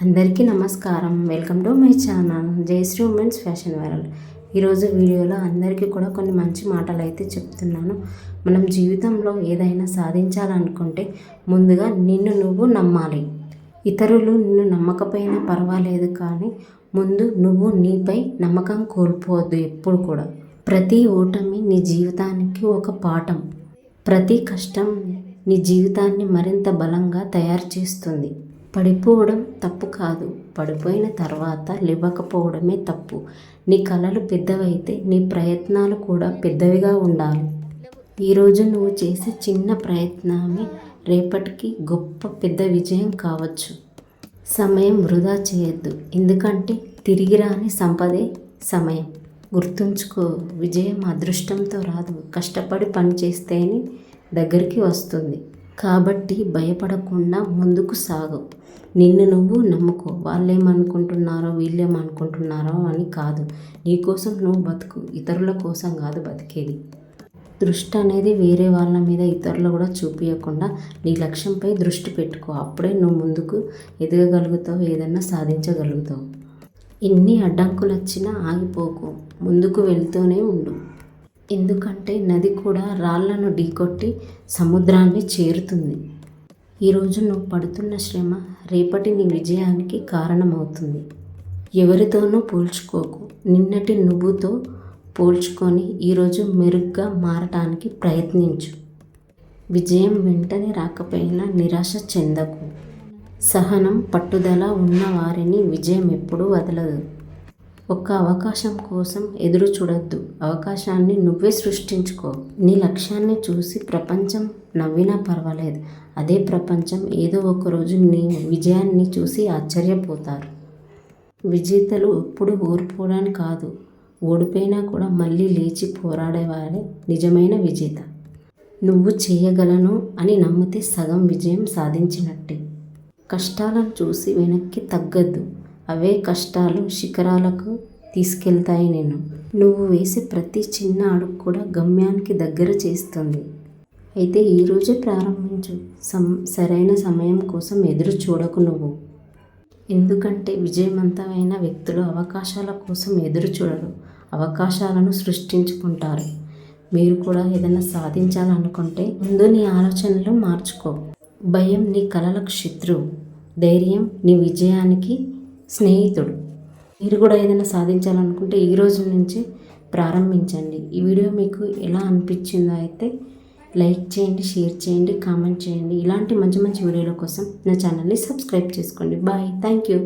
అందరికీ నమస్కారం. Welcome to my channel Jayashree women's fashion world. ఈరోజు వీడియోలో అందరికీ కూడా కొన్ని మంచి మాటలు అయితే చెప్తున్నాను. మనం జీవితంలో ఏదైనా సాధించాలనుకుంటే ముందుగా నిన్ను నువ్వు నమ్మాలి. ఇతరులు నిన్ను నమ్మకపోయినా పర్వాలేదు, కానీ ముందు నువ్వు నీపై నమ్మకం కోల్పోవద్దు ఎప్పుడు కూడా. ప్రతి ఓటమి నీ జీవితానికి ఒక పాఠం. ప్రతి కష్టం నీ జీవితాన్ని మరింత బలంగా తయారు చేస్తుంది. పడిపోవడం తప్పు కాదు, పడిపోయిన తర్వాత లేవకపోవడమే తప్పు. నీ కలలు పెద్దవైతే నీ ప్రయత్నాలు కూడా పెద్దవిగా ఉండాలి. ఈరోజు నువ్వు చేసే చిన్న ప్రయత్నమే రేపటికి గొప్ప పెద్ద విజయం కావచ్చు. సమయం వృధా చేయొద్దు, ఎందుకంటే తిరిగి రాని సంపదే సమయం. గుర్తుంచుకో, విజయం అదృష్టంతో రాదు, కష్టపడి పని చేస్తేనే దగ్గరికి వస్తుంది. కాబట్టి భయపడకుండా ముందుకు సాగు. నిన్ను నువ్వు నమ్ముకో. వాళ్ళేమనుకుంటున్నారో వీళ్ళేమనుకుంటున్నారో అని కాదు, నీకోసం నువ్వు బతుకు, ఇతరుల కోసం కాదు బతికేది. దృష్టి అనేది వేరే వాళ్ళ మీద ఇతరులు కూడా చూపించకుండా నీ లక్ష్యంపై దృష్టి పెట్టుకో. అప్పుడే నువ్వు ముందుకు ఎదగగలుగుతావు, ఏదన్నా సాధించగలుగుతావు. ఎన్ని అడ్డంకులు వచ్చినా ఆగిపోకు, ముందుకు వెళ్తూనే ఉండు. ఎందుకంటే నది కూడా రాళ్లను ఢీకొట్టి సముద్రాన్ని చేరుతుంది. ఈరోజు నువ్వు పడుతున్న శ్రమ రేపటి నీ విజయానికి కారణమవుతుంది. ఎవరితోనూ పోల్చుకోకు, నిన్నటి నువ్వుతో పోల్చుకొని ఈరోజు మెరుగ్గా మారటానికి ప్రయత్నించు. విజయం వెంటనే రాకపోయినా నిరాశ చెందకు. సహనం, పట్టుదల ఉన్న వారిని విజయం ఎప్పుడూ వదలదు. ఒక్క అవకాశం కోసం ఎదురు చూడొద్దు, అవకాశాన్ని నువ్వే సృష్టించుకో. నీ లక్ష్యాన్ని చూసి ప్రపంచం నవ్వినా పర్వాలేదు, అదే ప్రపంచం ఏదో ఒకరోజు నీ విజయాన్ని చూసి ఆశ్చర్యపోతారు. విజేతలు ఎప్పుడు ఓడిపోవడానికి కాదు, ఓడిపోయినా కూడా మళ్ళీ లేచి పోరాడేవారే నిజమైన విజేత. నువ్వు చేయగలను అని నమ్మితే సగం విజయం సాధించినట్టే. కష్టాలను చూసి వెనక్కి తగ్గద్దు, అవే కష్టాలు శిఖరాలకు తీసుకెళ్తాయి నిన్ను. నువ్వు వేసే ప్రతి చిన్న అడుగు కూడా గమ్యానికి దగ్గర చేస్తుంది. అయితే ఈరోజే ప్రారంభించు. సరైన సమయం కోసం ఎదురు చూడకు నువ్వు. ఎందుకంటే విజయవంతమైన వ్యక్తులు అవకాశాల కోసం ఎదురు చూడరు, అవకాశాలను సృష్టించుకుంటారు. మీరు కూడా ఏదైనా సాధించాలనుకుంటే ముందు నీ ఆలోచనలు మార్చుకో. భయం నీ కలలకు శత్రువు, ధైర్యం నీ విజయానికి స్నేహితుడు. మీరు కూడా ఏదైనా సాధించాలనుకుంటే ఈ రోజు నుంచి ప్రారంభించండి. ఈ వీడియో మీకు ఎలా అనిపించిందో అయితే లైక్ చేయండి, షేర్ చేయండి, కామెంట్ చేయండి. ఇలాంటి మంచి మంచి వీడియోల కోసం నా ఛానల్ని సబ్స్క్రైబ్ చేసుకోండి. Bye, thank you.